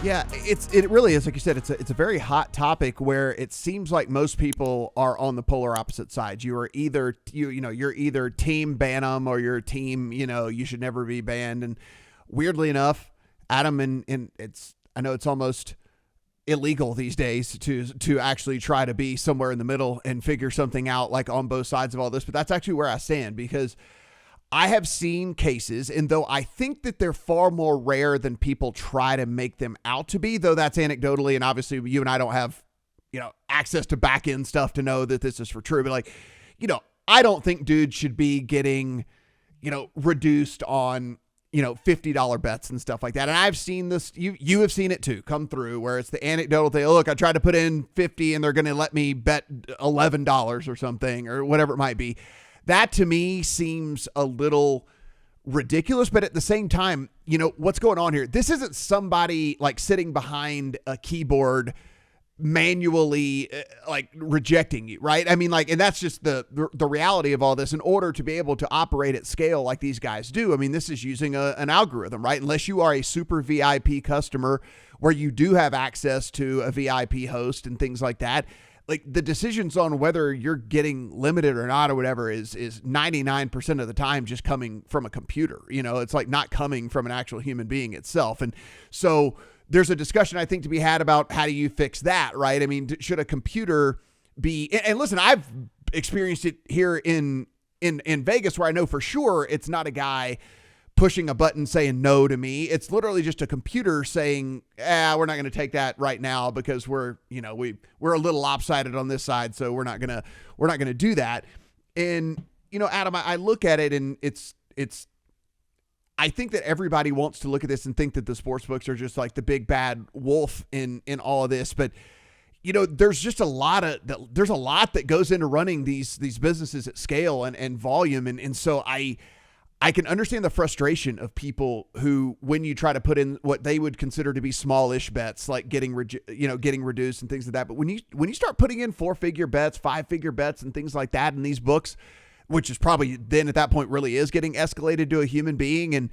Yeah, it really is, like you said, it's a very hot topic where it seems like most people are on the polar opposite sides. You are either you're either team ban 'em or you're team, you should never be banned. And weirdly enough, Adam, and I know it's almost illegal these days to actually try to be somewhere in the middle and figure something out like on both sides of all this, but that's actually where I stand, because I have seen cases, and though I think that they're far more rare than people try to make them out to be, though that's anecdotally, and obviously you and I don't have, access to back end stuff to know that this is for true, but I don't think dudes should be getting, reduced on, $50 bets and stuff like that. And I've seen this, you have seen it too, come through, where it's the anecdotal thing. Oh, look, I tried to put in 50 and they're going to let me bet $11 or something, or whatever it might be. That to me seems a little ridiculous, but at the same time, what's going on here? This isn't somebody like sitting behind a keyboard manually like rejecting you, right? I mean, and that's just the reality of all this. In order to be able to operate at scale like these guys do, I mean, this is using an algorithm, right? Unless you are a super VIP customer where you do have access to a VIP host and things like that, like the decisions on whether you're getting limited or not or whatever is 99% of the time just coming from a computer. It's like not coming from an actual human being itself. And so there's a discussion I think to be had about how do you fix that, right? I mean, should a computer be, and listen, I've experienced it here in Vegas where I know for sure it's not a guy pushing a button saying no to me. It's literally just a computer saying, we're not going to take that right now because we're a little lopsided on this side. So we're not going to do that. And, Adam, I look at it and I think that everybody wants to look at this and think that the sports books are just like the big bad wolf in all of this. But, there's just a lot that goes into running these businesses at scale and volume. And so I can understand the frustration of people who, when you try to put in what they would consider to be smallish bets, like getting reduced and things like that. But when you start putting in 4-figure bets, 5-figure bets and things like that in these books, which is probably then at that point really is getting escalated to a human being. And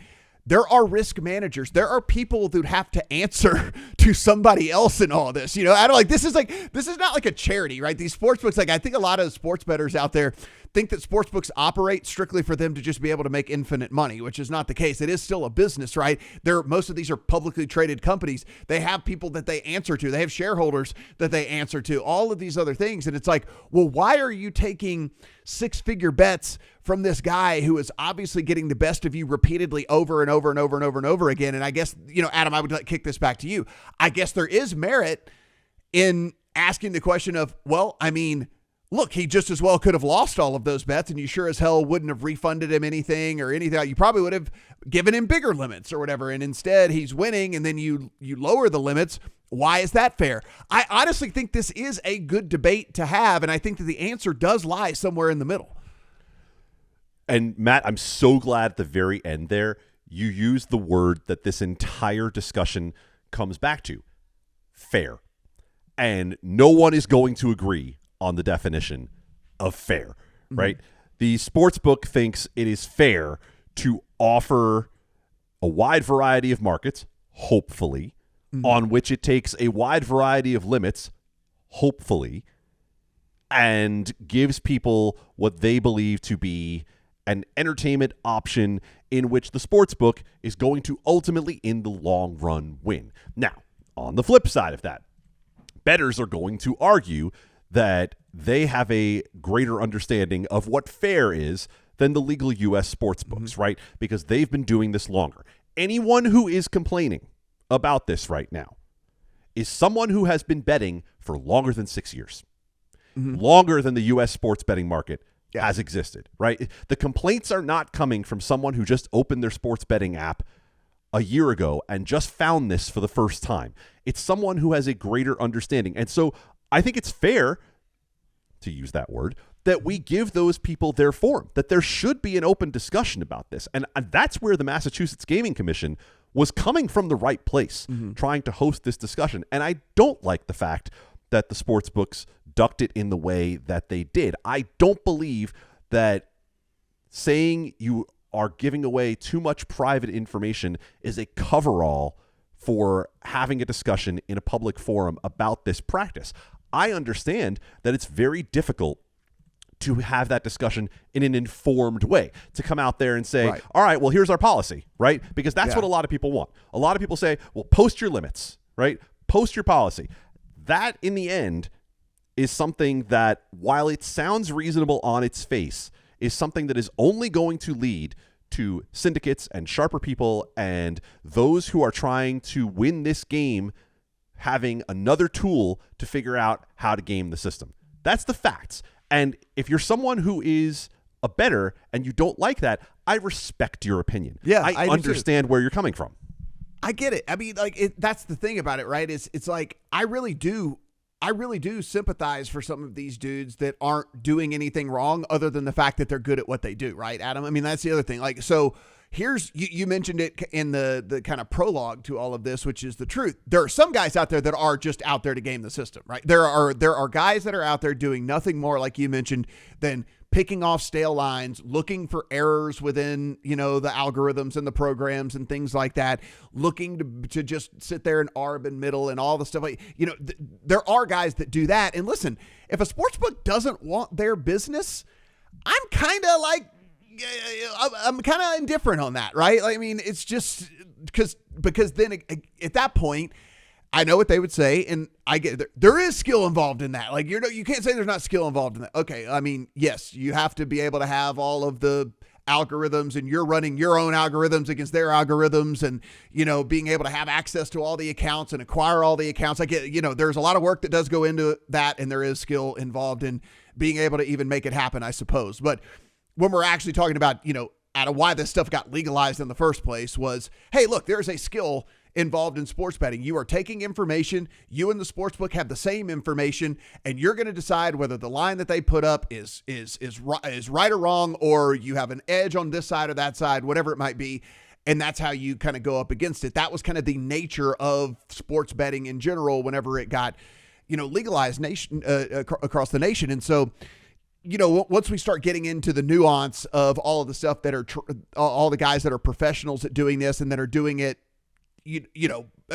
there are risk managers. There are people that have to answer to somebody else in all of this. I don't this is not like a charity, right? These sports books, I think a lot of sports bettors out there think that sports books operate strictly for them to just be able to make infinite money, which is not the case. It is still a business, right? Most of these are publicly traded companies. They have people that they answer to. They have shareholders that they answer to, all of these other things. And it's like, well, why are you taking 6-figure bets from this guy who is obviously getting the best of you repeatedly over and over and over and over and over again? And I guess, Adam, I would kick this back to you. I guess there is merit in asking the question of, well, I mean, look, he just as well could have lost all of those bets and you sure as hell wouldn't have refunded him anything or anything. You probably would have given him bigger limits or whatever. And instead he's winning and then you lower the limits. Why is that fair? I honestly think this is a good debate to have. And I think that the answer does lie somewhere in the middle. And Matt, I'm so glad at the very end there, you used the word that this entire discussion comes back to: fair. And no one is going to agree on the definition of fair, right? The sportsbook thinks it is fair to offer a wide variety of markets, hopefully, on which it takes a wide variety of limits, hopefully, and gives people what they believe to be an entertainment option in which the sportsbook is going to ultimately, in the long run, win. Now, on the flip side of that, bettors are going to argue that they have a greater understanding of what fair is than the legal U.S. sports books, right? Because they've been doing this longer. Anyone who is complaining about this right now is someone who has been betting for longer than 6 years, longer than the U.S. sports betting market has existed, right? The complaints are not coming from someone who just opened their sports betting app a year ago and just found this for the first time. It's someone who has a greater understanding. And so I think it's fair, to use that word, that we give those people their forum, that there should be an open discussion about this. And that's where the Massachusetts Gaming Commission was coming from the right place, trying to host this discussion. And I don't like the fact that the sports books ducked it in the way that they did. I don't believe that saying you are giving away too much private information is a coverall for having a discussion in a public forum about this practice. I understand that it's very difficult to have that discussion in an informed way, to come out there and say, all right, well, here's our policy, right? Because that's what a lot of people want. A lot of people say, well, post your limits, right? Post your policy. That, in the end, is something that, while it sounds reasonable on its face, is something that is only going to lead to syndicates and sharper people and those who are trying to win this game having another tool to figure out how to game the system. That's the facts. And if you're someone who is a bettor and you don't like that, I respect your opinion. Yeah, I understand where you're coming from. I get it. I mean, like, that's the thing about it, right? It's like, I really do sympathize for some of these dudes that aren't doing anything wrong other than the fact that they're good at what they do, right, Adam? I mean, that's the other thing. Like, so here's, you mentioned it in the kind of prologue to all of this, which is the truth. There are some guys out there that are just out there to game the system, right? There are guys that are out there doing nothing more, like you mentioned, than picking off stale lines, looking for errors within, the algorithms and the programs and things like that, looking to just sit there and arb in middle and all the stuff. Like, there are guys that do that. And listen, if a sportsbook doesn't want their business, I'm kind of like, I'm kind of indifferent on that, right? Like, I mean, it's just because then at that point, I know what they would say, and I get there is skill involved in that. Like, you can't say there's not skill involved in that. Okay, I mean, yes, you have to be able to have all of the algorithms, and you're running your own algorithms against their algorithms, and being able to have access to all the accounts and acquire all the accounts. I get, there's a lot of work that does go into that, and there is skill involved in being able to even make it happen, I suppose. But when we're actually talking about, out of why this stuff got legalized in the first place was, hey, look, there's a skill involved in sports betting. You are taking information, you and the sportsbook have the same information, and you're going to decide whether the line that they put up is right or wrong, or you have an edge on this side or that side, whatever it might be. And that's how you kind of go up against it. That was kind of the nature of sports betting in general whenever it got, legalized across the nation. And so, once we start getting into the nuance of all of the stuff that are all the guys that are professionals at doing this and that are doing it, I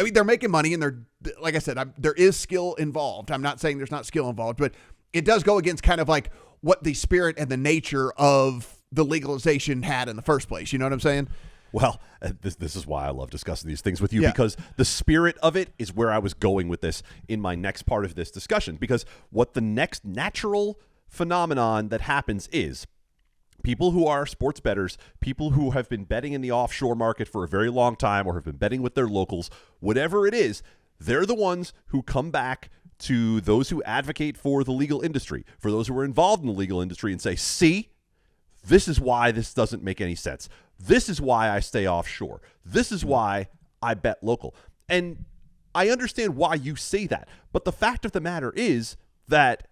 mean, they're making money, and they're, like I said, there is skill involved. I'm not saying there's not skill involved, but it does go against kind of like what the spirit and the nature of the legalization had in the first place. You know what I'm saying? Well, this is why I love discussing these things with you, because the spirit of it is where I was going with this in my next part of this discussion. Because what the next natural phenomenon that happens is people who are sports bettors, people who have been betting in the offshore market for a very long time or have been betting with their locals, whatever it is, they're the ones who come back to those who advocate for the legal industry, for those who are involved in the legal industry, and say, see, this is why this doesn't make any sense. This is why I stay offshore. This is why I bet local. And I understand why you say that. But the fact of the matter is that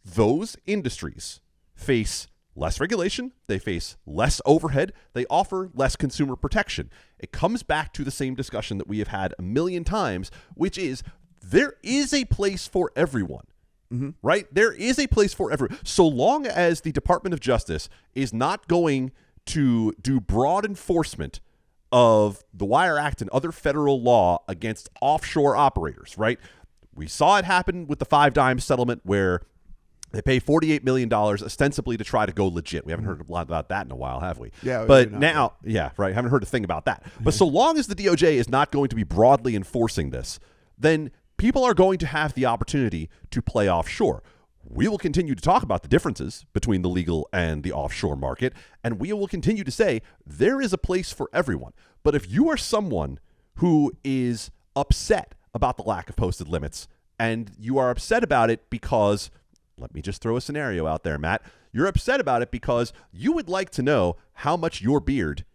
those industries face less regulation, they face less overhead, they offer less consumer protection. It comes back to the same discussion that we have had a million times, which is there is a place for everyone, right? There is a place for everyone. So long as the Department of Justice is not going to do broad enforcement of the Wire Act and other federal law against offshore operators, right? We saw it happen with the Five Dimes settlement where they pay $48 million ostensibly to try to go legit. We haven't heard a lot about that in a while, have we? Yeah. But now, haven't heard a thing about that. But so long as the DOJ is not going to be broadly enforcing this, then people are going to have the opportunity to play offshore. We will continue to talk about the differences between the legal and the offshore market, and we will continue to say there is a place for everyone. But if you are someone who is upset about the lack of posted limits, and you are upset about it because, let me just throw a scenario out there, Matt. You're upset about it because you would like to know how much your beard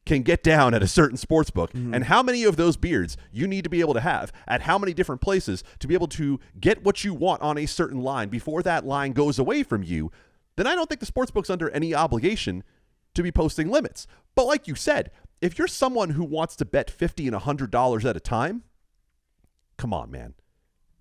can get down at a certain sports book and how many of those beards you need to be able to have at how many different places to be able to get what you want on a certain line before that line goes away from you, then I don't think the sports book's under any obligation to be posting limits. But like you said, if you're someone who wants to bet $50 and $100 at a time, come on, man.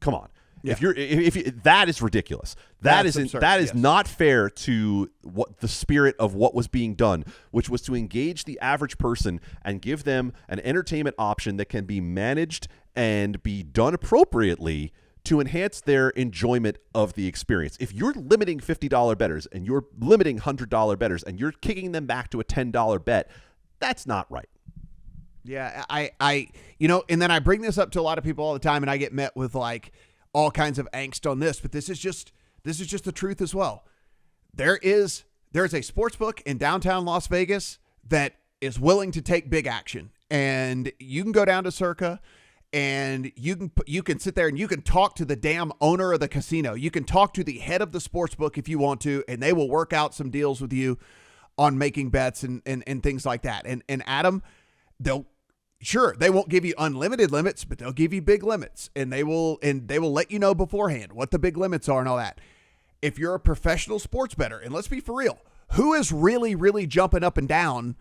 Come on. Yeah. If that is ridiculous. That is absurd, that is yes. not fair to what the spirit of what was being done, which was to engage the average person and give them an entertainment option that can be managed and be done appropriately to enhance their enjoyment of the experience. If you're limiting $50 bettors and you're limiting $100 bettors and you're kicking them back to a $10 bet, that's not right. Yeah, I and then I bring this up to a lot of people all the time, and I get met with like all kinds of angst on this, but this is just the truth as well. There's a sports book in downtown Las Vegas that is willing to take big action, and you can go down to Circa. And you can sit there and you can talk to the damn owner of the casino. You can talk to the head of the sports book if you want to, and they will work out some deals with you on making bets and things like that. And Adam, they won't give you unlimited limits, but they'll give you big limits, and they will let you know beforehand what the big limits are and all that. If you're a professional sports bettor, and let's be for real, who is really, really jumping up and down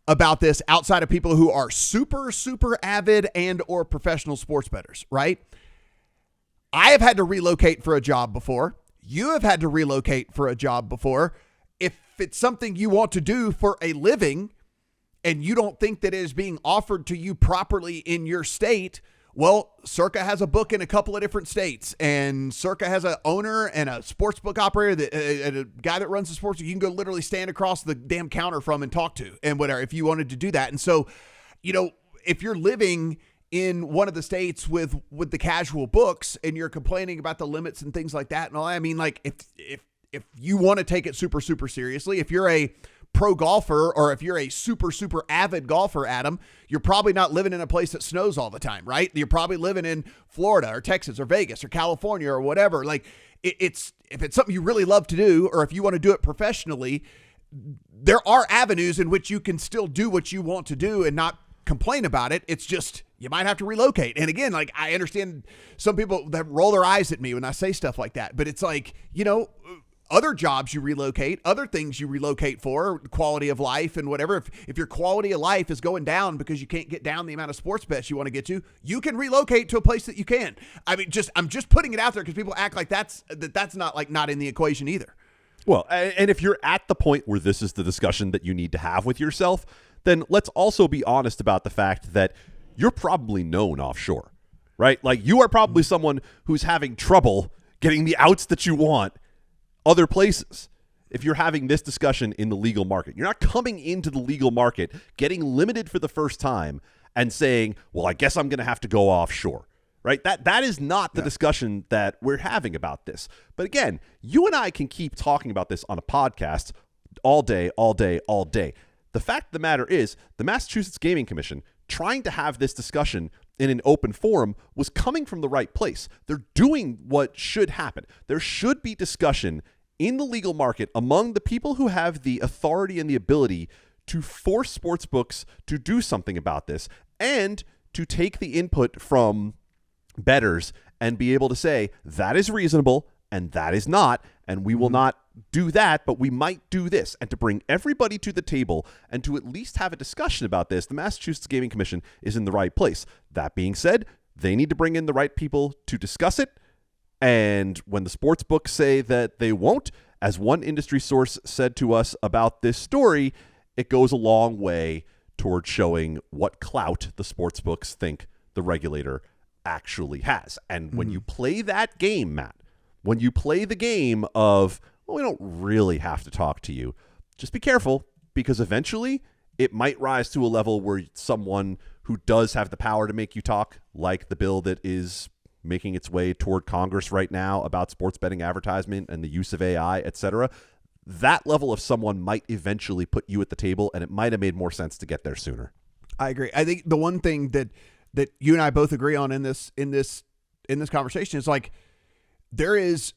about this outside of people who are super, super avid and or professional sports bettors, right? I have had to relocate for a job before. You have had to relocate for a job before. If it's something you want to do for a living and you don't think that it is being offered to you properly in your state, well, Circa has a book in a couple of different states, and Circa has an owner and a sports book operator, and a guy that runs the sports book you can go literally stand across the damn counter from and talk to and whatever if you wanted to do that. And so, if you're living in one of the states with the casual books and you're complaining about the limits and things like that and all, I mean, like if you want to take it super, super seriously, if you're a pro golfer or if you're a super, super avid golfer, Adam, you're probably not living in a place that snows all the time, right? You're probably living in Florida or Texas or Vegas or California or whatever. Like if it's something you really love to do, or if you want to do it professionally, there are avenues in which you can still do what you want to do and not complain about it. It's just, you might have to relocate. And again, like, I understand some people that roll their eyes at me when I say stuff like that, but it's like, other jobs you relocate, other things you relocate for, quality of life and whatever. If your quality of life is going down because you can't get down the amount of sports bets you want to get to, you can relocate to a place that you can. I mean, I'm just putting it out there because people act like that's not in the equation either. Well, and if you're at the point where this is the discussion that you need to have with yourself, then let's also be honest about the fact that you're probably known offshore, right? Like, you are probably someone who's having trouble getting the outs that you want other places. If you're having this discussion in the legal market, you're not coming into the legal market, getting limited for the first time and saying, well, I guess I'm going to have to go offshore, right? That is not the discussion that we're having about this. But again, you and I can keep talking about this on a podcast all day, all day, all day. The fact of the matter is, the Massachusetts Gaming Commission, trying to have this discussion in an open forum, was coming from the right place. They're doing what should happen. There should be discussion in the legal market among the people who have the authority and the ability to force sportsbooks to do something about this, and to take the input from bettors and be able to say, that is reasonable and that is not, and we will not do that, but we might do this. And to bring everybody to the table and to at least have a discussion about this, the Massachusetts Gaming Commission is in the right place. That being said, they need to bring in the right people to discuss it. And when the sports books say that they won't, as one industry source said to us about this story, it goes a long way toward showing what clout the sports books think the regulator actually has. And when you play that game, Matt, when you play the game of, well, we don't really have to talk to you, just be careful, because eventually it might rise to a level where someone who does have the power to make you talk, like the bill that is making its way toward Congress right now about sports betting advertisement and the use of AI, etc., that level of someone might eventually put you at the table, and it might have made more sense to get there sooner. I agree. I think the one thing that you and I both agree on in this conversation is, like, there is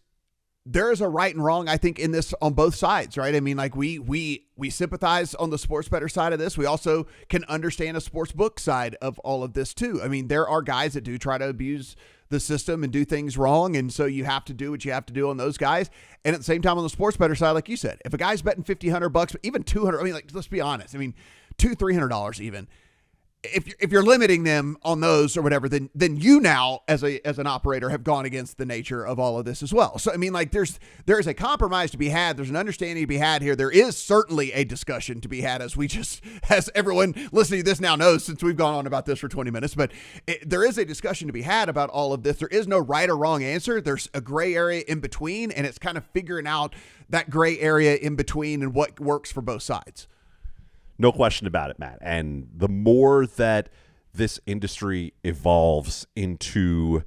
a right and wrong, I think, in this on both sides, right? I mean, like, we sympathize on the sports bettor side of this. We also can understand a sports book side of all of this too. I mean, there are guys that do try to abuse the system and do things wrong, and so you have to do what you have to do on those guys. And at the same time, on the sports bettor side, like you said, if a guy's betting $50, $100, even $200, I mean, like, let's be honest. I mean, $200-$300 even. if you're limiting them on those or whatever, then you now as an operator have gone against the nature of all of this as well. So I mean, like there is a compromise to be had. There's an understanding to be had here. There is certainly a discussion to be had, as everyone listening to this now knows, since we've gone on about this for 20 minutes. But there is a discussion to be had about all of this. There is no right or wrong answer. There's a gray area in between, and it's kind of figuring out that gray area in between and what works for both sides. No question about it, Matt. And the more that this industry evolves into,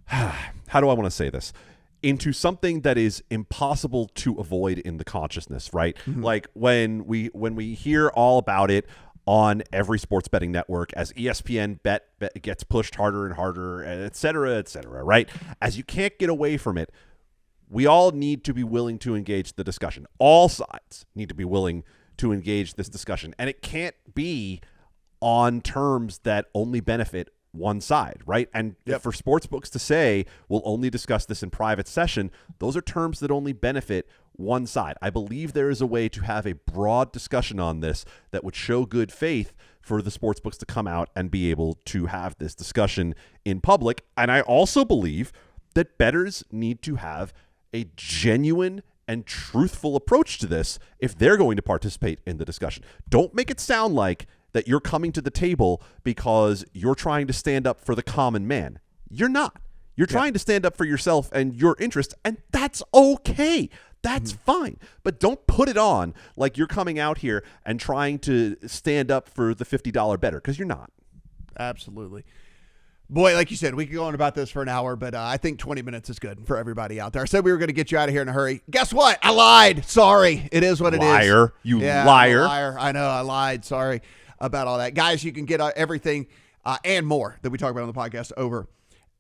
how do I want to say this? Into something that is impossible to avoid in the consciousness, right? Mm-hmm. Like when we hear all about it on every sports betting network, as ESPN bet gets pushed harder and harder, et cetera, right? As you can't get away from it, we all need to be willing to engage the discussion. All sides need to be willing to engage this discussion. And it can't be on terms that only benefit one side, right? And for sports books to say, we'll only discuss this in private session, those are terms that only benefit one side. I believe there is a way to have a broad discussion on this that would show good faith for the sports books to come out and be able to have this discussion in public. And I also believe that bettors need to have a genuine and truthful approach to this if they're going to participate in the discussion. Don't make it sound like that you're coming to the table because you're trying to stand up for the common man. You're not. You're trying to stand up for yourself and your interest, and that's okay. That's fine. But don't put it on like you're coming out here and trying to stand up for the $50 bettor, because you're not. Absolutely. Boy, like you said, we could go on about this for an hour, but I think 20 minutes is good for everybody out there. I said we were going to get you out of here in a hurry. Guess what? I lied. Sorry. It is what it is. Liar. You liar. Liar. I know. I lied. Sorry about all that. Guys, you can get everything and more that we talk about on the podcast over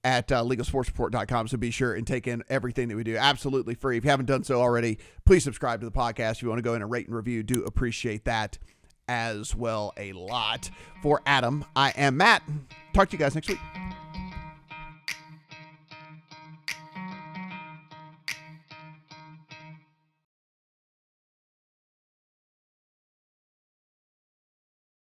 at legalsportsreport.com. So be sure and take in everything that we do. Absolutely free. If you haven't done so already, please subscribe to the podcast. If you want to go in and rate and review, do appreciate that as well a lot. For Adam, I am Matt. Talk to you guys next week.